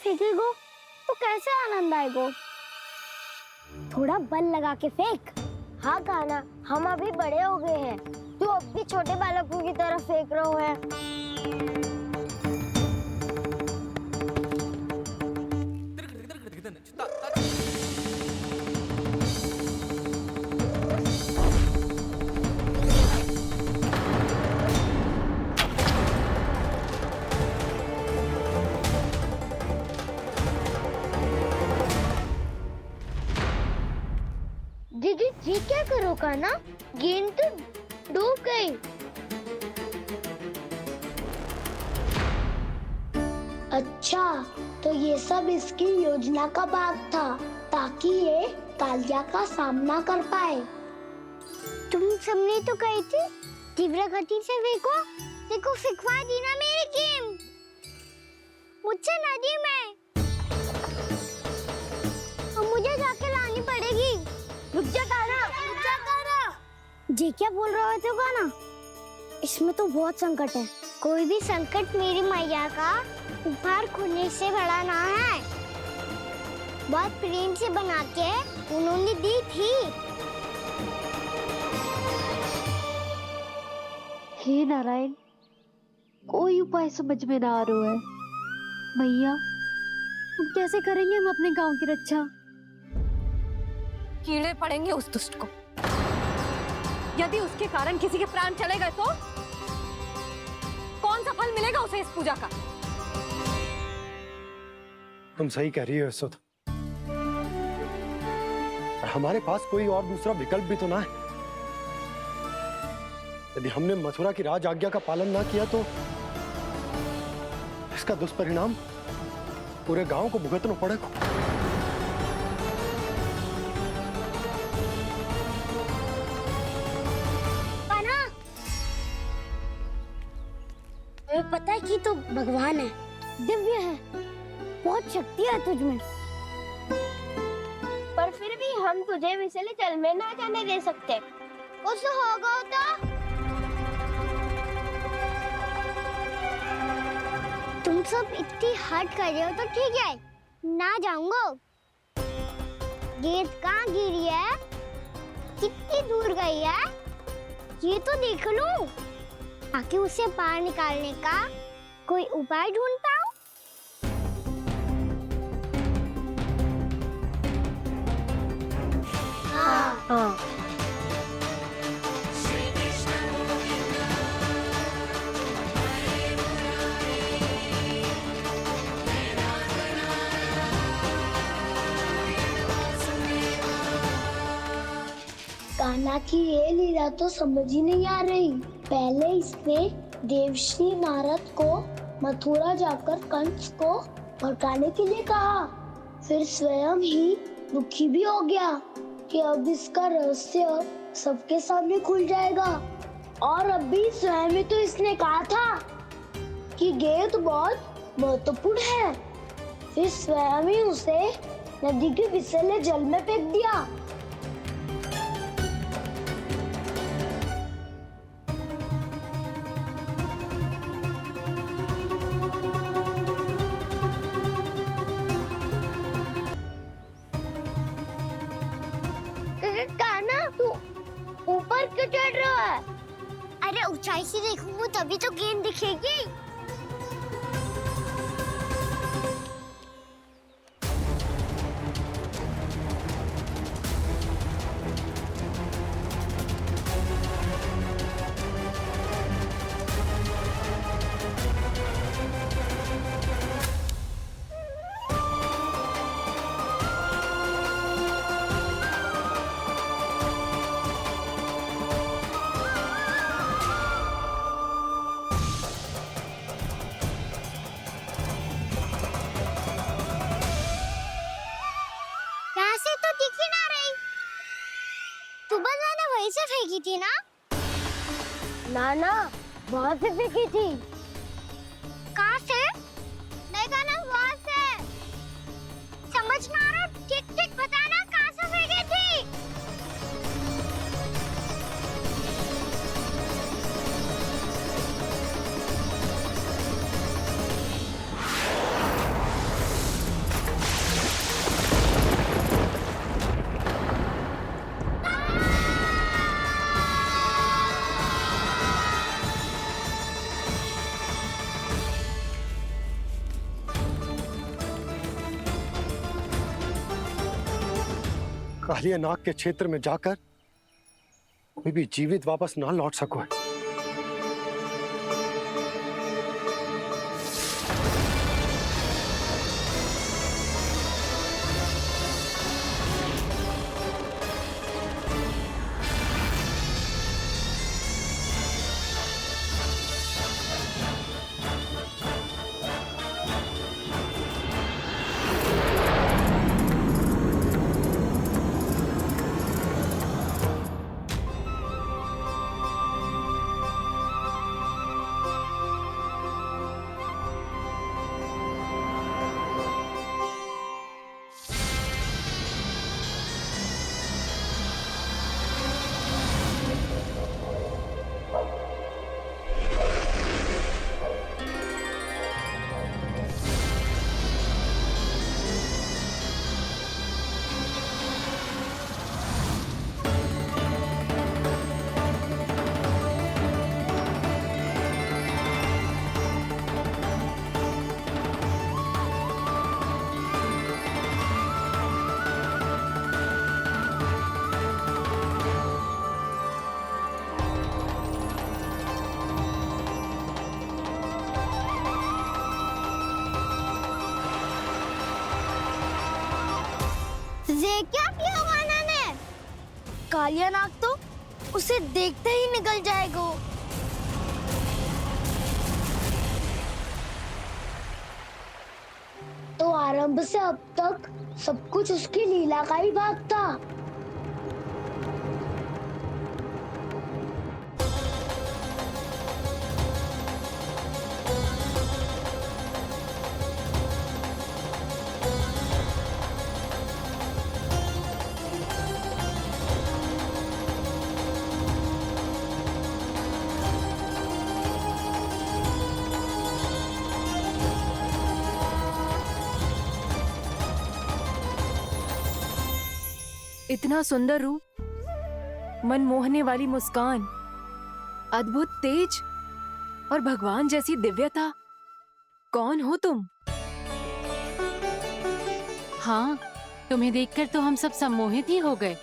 फेंकेगो तो कैसे आनंद आएगो? थोड़ा बल लगा के फेंक। हाँ कान्हा, हम अभी बड़े हो गए हैं, तू अब भी छोटे बालकों की तरह फेंक रहे है। दीदी जी क्या करो कान्हा, गेंद तो डूब गई। अच्छा, तो ये सब इसकी योजना का भाग था ताकि ये कालिया का सामना कर पाए। तुम सबने तो कही थी तीव्र गति से फेंको, देखो फिकवा दी ना मेरी गेम। मुझसे नदी में, अब मुझे जाके लानी पड़ेगी। रुक जा कान्हा, रुक जा कान्हा। जे क्या बोल रहे हो कान्हा? इसमें तो बहुत संकट है। कोई भी संकट मेरी मैया का उपहार खोने से बड़ा ना है। बहुत प्रेम से बना के उन्होंने दी थी। हे नारायण, कोई उपाय समझ में ना आ रहा है। मैया, हम कैसे करेंगे हम अपने गांव की रक्षा? कीड़े पड़ेंगे उस दुष्ट को। यदि उसके कारण किसी के प्राण चले गए तो कौन सा फल मिलेगा उसे इस पूजा का? तुम सही कह रही हो यशोद। हमारे पास कोई और दूसरा विकल्प भी तो ना है। यदि हमने मथुरा की राज आज्ञा का पालन ना किया तो इसका दुष्परिणाम पूरे गांव को भुगतना पड़ेगा। तुम्हें पता है कि तो भगवान है, दिव्य है, बहुत शक्ति है तुझमें। पर फिर भी हम तुझे विषैले जल में ना जाने दे सकते। कुछ होगा तो तुम सब इतनी हट कर रहे हो तो ठीक है, ना जाऊंगा। गेंद कहाँ गिरी है, कितनी दूर गई है, ये तो देख लूं, ताकि उसे बाहर निकालने का कोई उपाय ढूंढ पाऊं। हाँ, कान्हा की ये लीला तो समझ ही नहीं आ रही। पहले इसने देवर्षि नारद को मथुरा जाकर कंस को भड़काने के लिए कहा, फिर स्वयं ही दुखी भी हो गया कि अब इसका रहस्य सबके सामने खुल जाएगा। और अभी स्वयं ही तो इसने कहा था कि गेंद बहुत महत्वपूर्ण है, फिर स्वयं ही उसे नदी के विषैले जल में फेंक दिया। कान्हा, तू ऊपर क्यों चढ़ रहा है? अरे ऊंचाई से देखूंगा तभी तो गेंद दिखेगी। वहीं से फेंकी थी ना? ना, वहाँ से फेंकी थी। कहाँ से? नहीं ना, वहाँ से। समझ में आ रहा? ठीक बताना कहाँ से फेंकी थी? कालिया नाग के क्षेत्र में जाकर कोई भी जीवित वापस ना लौट सको है। ये क्या किया वाना ने? कालिया नाग तो उसे देखते ही निकल जाएगा। तो आरंभ से अब तक सब कुछ उसकी लीला का ही भाग था। इतना सुंदर रूप, मन मोहने वाली मुस्कान, अद्भुत तेज और भगवान जैसी दिव्यता। कौन हो तुम? हाँ, तुम्हें देखकर तो हम सब सम्मोहित ही हो गए।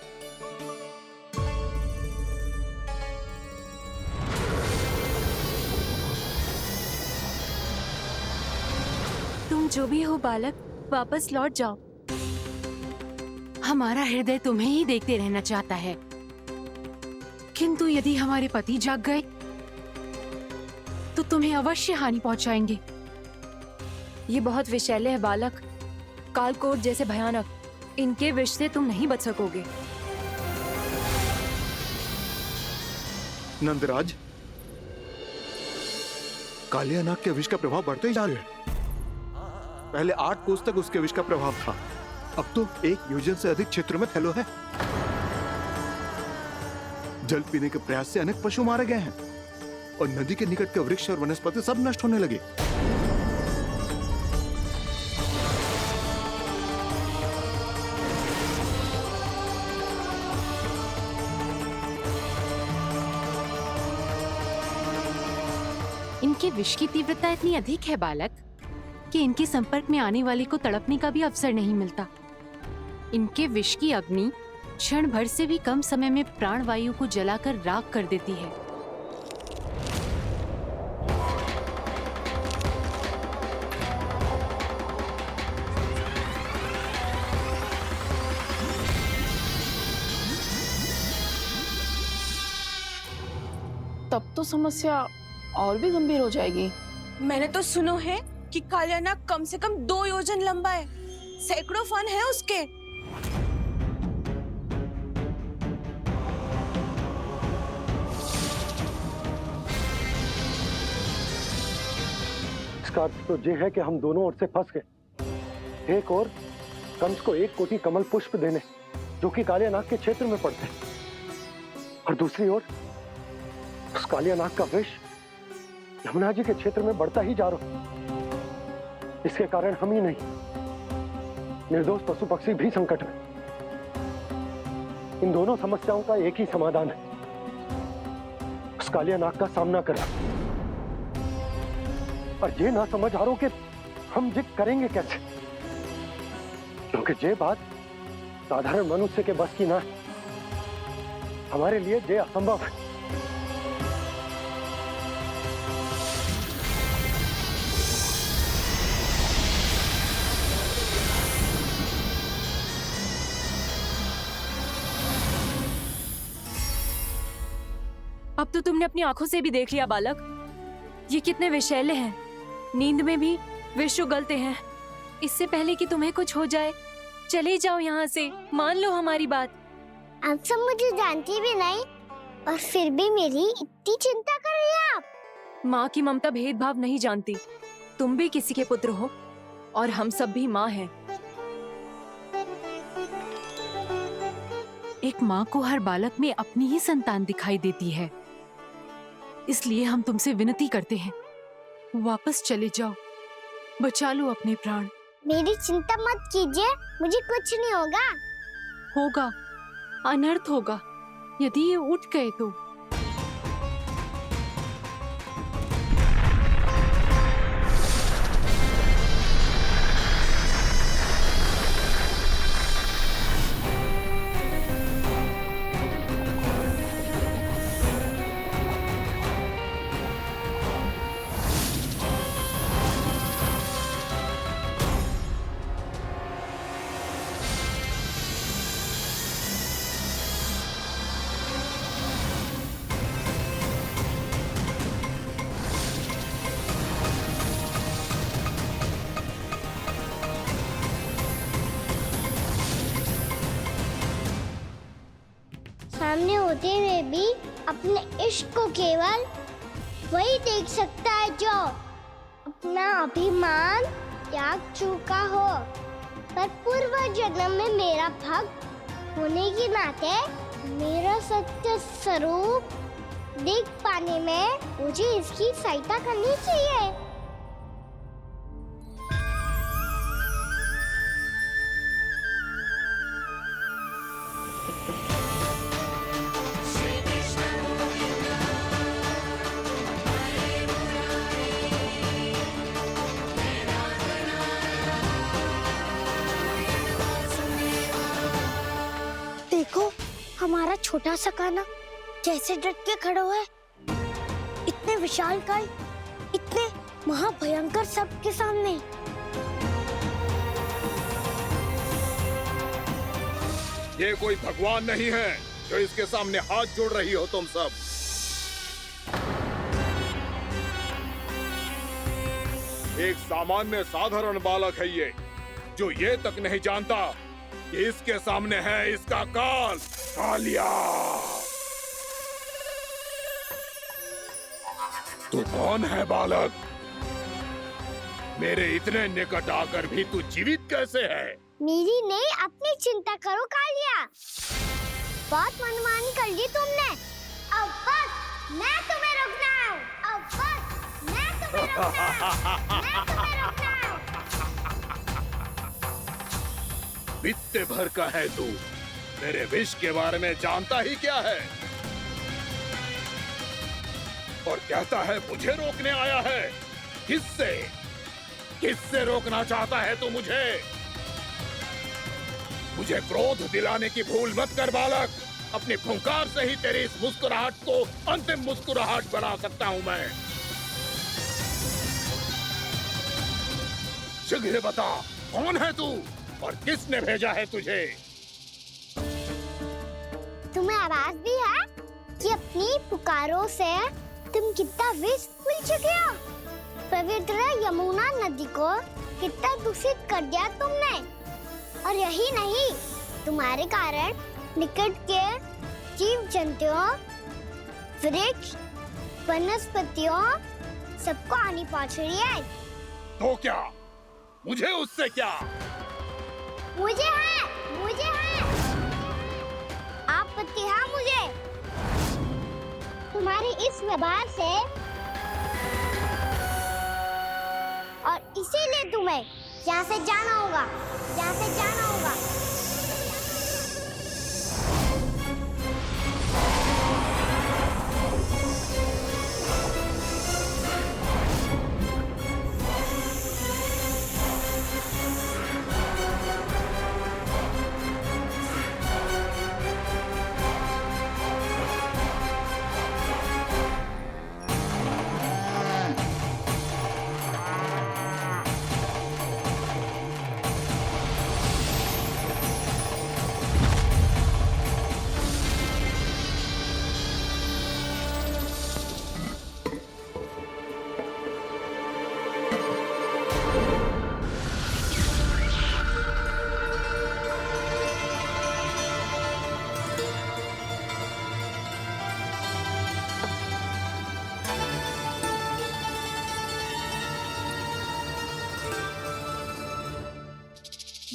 तुम जो भी हो बालक, वापस लौट जाओ। हमारा हृदय तुम्हें ही देखते रहना चाहता है, किंतु यदि हमारे पति जाग गए तो तुम्हें अवश्य हानि पहुंचाएंगे। ये बहुत विषैले है बालक, कालकोट जैसे भयानक। इनके विष से तुम नहीं बच सकोगे। नंदराज, कालिया नाग के विष का प्रभाव बढ़ते ही जा रहा है। पहले 8 कोस तक उसके विष का प्रभाव था, अब तो 1 योजन से अधिक क्षेत्र में फैलो है। जल पीने के प्रयास से अनेक पशु मारे गए हैं और नदी के निकट के वृक्ष और वनस्पति सब नष्ट होने लगे। इनके विष की तीव्रता इतनी अधिक है बालक कि इनके संपर्क में आने वाले को तड़पने का भी अवसर नहीं मिलता। इनके विष की अग्नि क्षण भर से भी कम समय में प्राणवायु को जलाकर राख कर देती है। तब तो समस्या और भी गंभीर हो जाएगी। मैंने तो सुनो है कि कालिया नाग कम से कम 2 योजन लंबा है, सैकड़ों फन है उसके। इसका अर्थ तो ये है कि हम दोनों ओर से फंस गए। एक और कंस को 1 कोटि कमल पुष्प देने जो कि कालिया नाग के क्षेत्र में पड़ते हैं, और दूसरी ओर उस कालिया नाग का विष यमुना जी के क्षेत्र में बढ़ता ही जा रहा। इसके कारण हम ही नहीं, निर्दोष पशु पक्षी भी संकट में। इन दोनों समस्याओं का एक ही समाधान है, उस कालिया नाग का सामना करना। और ये ना समझ आ रहा कि हम ये करेंगे कैसे, क्योंकि ये बात साधारण मनुष्य के बस की ना है। हमारे लिए ये असंभव है। अब तो तुमने अपनी आंखों से भी देख लिया बालक, ये कितने विषैले हैं। नींद में भी विष उगलते हैं। इससे पहले कि तुम्हें कुछ हो जाए, चले जाओ यहाँ से, मान लो हमारी बात। आप सब मुझे जानती भी नहीं और फिर भी मेरी इतनी चिंता कर रही हैं आप। माँ की ममता भेदभाव नहीं जानती। तुम भी किसी के पुत्र हो और हम सब भी माँ हैं। एक माँ को हर बालक में अपनी ही संतान दिखाई देती है। इसलिए हम तुमसे विनती करते हैं, वापस चले जाओ, बचा लो अपने प्राण। मेरी चिंता मत कीजिए, मुझे कुछ नहीं होगा। होगा, अनर्थ होगा यदि ये उठ गए तो। सामने होते हुए भी अपने इश्क को केवल वही देख सकता है जो अपना अभिमान त्याग चुका हो। पर पूर्व जन्म में मेरा भक्त होने के नाते मेरा सत्य स्वरूप देख पाने में मुझे इसकी सहायता करनी चाहिए। देखो हमारा छोटा सा कान्हा कैसे डट के खड़ा हुआ है, इतने विशालकाय, इतने महाभयंकर सबके सामने। ये कोई भगवान नहीं है जो इसके सामने हाथ जोड़ रही हो तुम सब। एक सामान्य साधारण बालक है ये, जो ये तक नहीं जानता कि इसके सामने है इसका काल, कालिया। तू कौन है बालक? मेरे इतने निकट आकर भी तू जीवित कैसे है? मेरी नहीं, अपनी चिंता करो कालिया। बहुत मनमानी कर ली तुमने। अब बस मैं तुम्हें रोकना हूँ। अब बस मैं तुम्हें रोकना हूँ। मैं तुम्हें रोकना हूँ। बित्ते भर का है तू, मेरे विष के बारे में जानता ही क्या है? और कहता है मुझे रोकने आया है। किससे? किससे रोकना चाहता है तू मुझे? मुझे क्रोध दिलाने की भूल मत कर बालक। अपनी फुंकार से ही तेरी इस मुस्कुराहट को अंतिम मुस्कुराहट बना सकता हूं मैं। शीघ्र बता, कौन है तू और किसने भेजा है तुझे? तुम्हें आवाज भी है कि अपनी पुकारों से तुम कितना विष भूल चुके हो। पवित्र यमुना नदी को कितना दूषित कर दिया तुमने। और यही नहीं, तुम्हारे कारण निकट के जीव जंतुओं, वृक्ष, वनस्पतियों सबको हानि पहुंच रही है। तो क्या? मुझे उससे क्या? मुझे है, मुझे है। आपत्ति है मुझे तुम्हारे इस व्यवहार से, और इसीलिए तुम्हें यहाँ से जाना होगा, यहाँ से जाना होगा।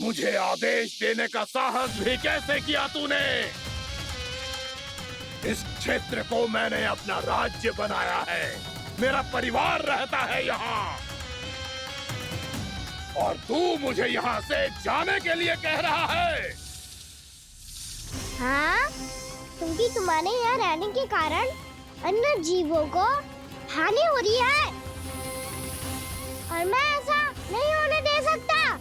मुझे आदेश देने का साहस भी कैसे किया तूने? इस क्षेत्र को मैंने अपना राज्य बनाया है, मेरा परिवार रहता है यहाँ, और तू मुझे यहाँ से जाने के लिए कह रहा है? हाँ, क्योंकि तुम्हारे यहाँ रहने के कारण अन्य जीवों को हानि हो रही है और मैं ऐसा नहीं होने दे सकता।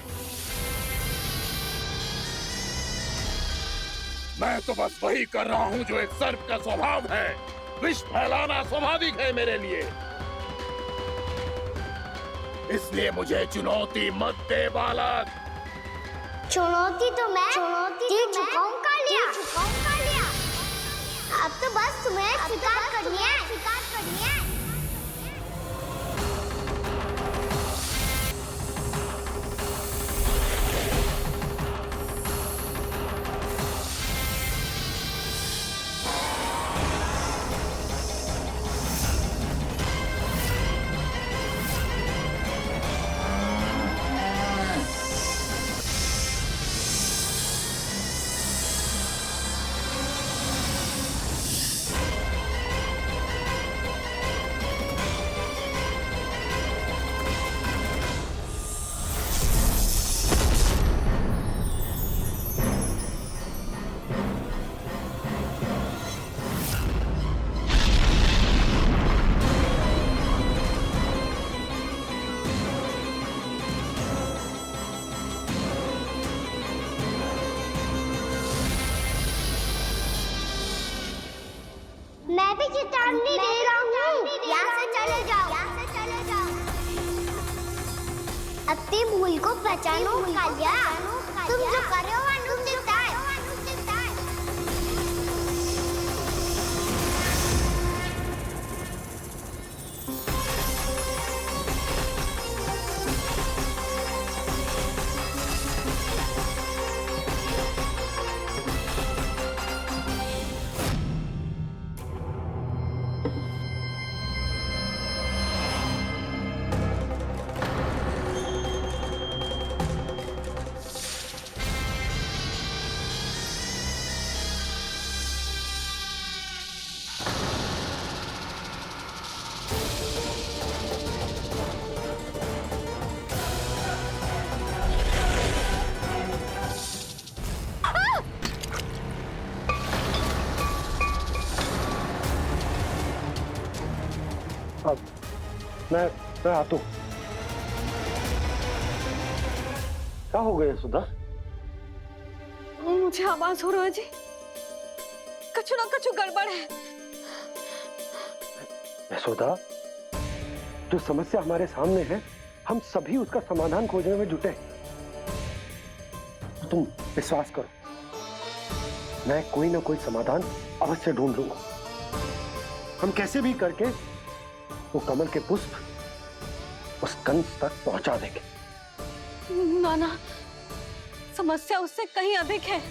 मैं तो बस वही कर रहा हूँ जो एक सर्प का स्वभाव है। विष फैलाना स्वाभाविक है मेरे लिए, इसलिए मुझे चुनौती मत दे बालक। चुनौती तो मैं दे चुका हूँ कालिया। अब तो बस तुम्हें स्वीकार करनी है। मैं भी चेतावनी दे रहा हूँ, यहाँ से चले जाओ। अपनी भूल को पहचानो कालिया, तुम जो कर रहे हो अनुचित है। अब मैं आता हूँ। क्या हो गया सुधा? मुझे आवाज हो रहा है जी, कछु ना कछु गड़बड़ है। यशोदा, जो समस्या हमारे सामने है, हम सभी उसका समाधान खोजने में जुटे। तो तुम विश्वास करो, मैं कोई ना कोई समाधान अवश्य ढूंढ लूंगा। हम कैसे भी करके वो कमल के पुष्प उस कंस तक पहुंचा देंगे। नाना, समस्या उससे कहीं अधिक है,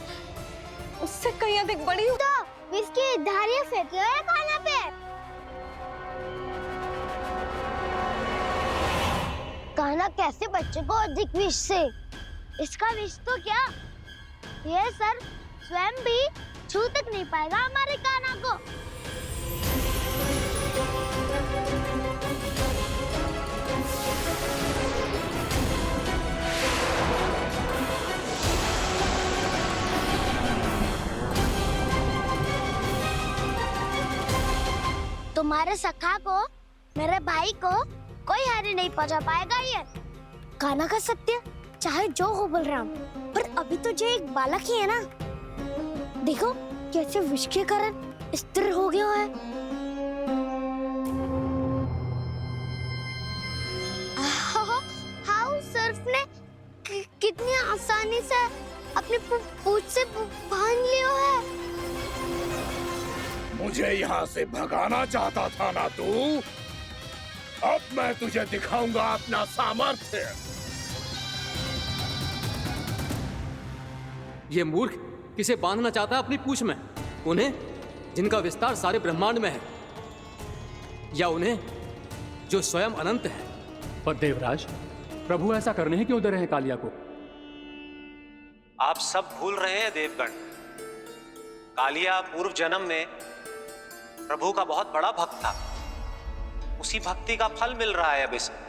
उससे कहीं अधिक बड़ी। तो इसकी धारियां फेंके हुए खाना पे। कान्हा कैसे बच्चे को अधिक विष से? इसका विष तो क्या, ये सर स्वयं भी छू तक नहीं पाएगा हमारे कान्हा को। तुम्हारे सखा को, मेरे भाई को कोई हानि नहीं पहुंचा पाएगा। ये कान्हा का सत्य चाहे जो हो बलराम, पर अभी तो जो एक बालक ही है ना। देखो कैसे विष के कारण स्थिर हो गया है। हाउ सर्फ ने कितनी आसानी से अपनी पूंछ से बांध लिया है। मुझे यहाँ से भगाना चाहता था ना तू? अब मैं तुझे दिखाऊंगा अपना सामर्थ्य। ये मूर्ख किसे बांधना चाहता है अपनी पूंछ में? उन्हें जिनका विस्तार सारे ब्रह्मांड में है, या उन्हें जो स्वयं अनंत है? पर देवराज, प्रभु ऐसा करने ही क्यों दे रहे हैं कालिया को? आप सब भूल रहे हैं देवगण। कालिया पूर्व जन्म में प्रभु का बहुत बड़ा भक्त था। उसी भक्ति का फल मिल रहा है अब इसे।